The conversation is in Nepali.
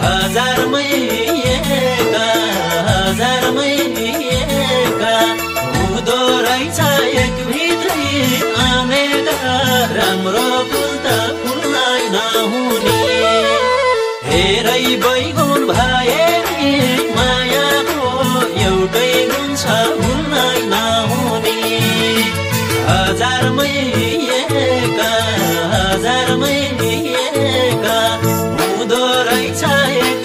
हजारमै एका हजारमै एका हुँदो रहेछ एक भित्रै आनेका राम्रो फुल त फुल्नै नहुने हेरै बैगुन भए मायाको एउटै गुण छ भुल्नै नहुने हजारमै एका हजारमै एका हुँदो रहेछ एक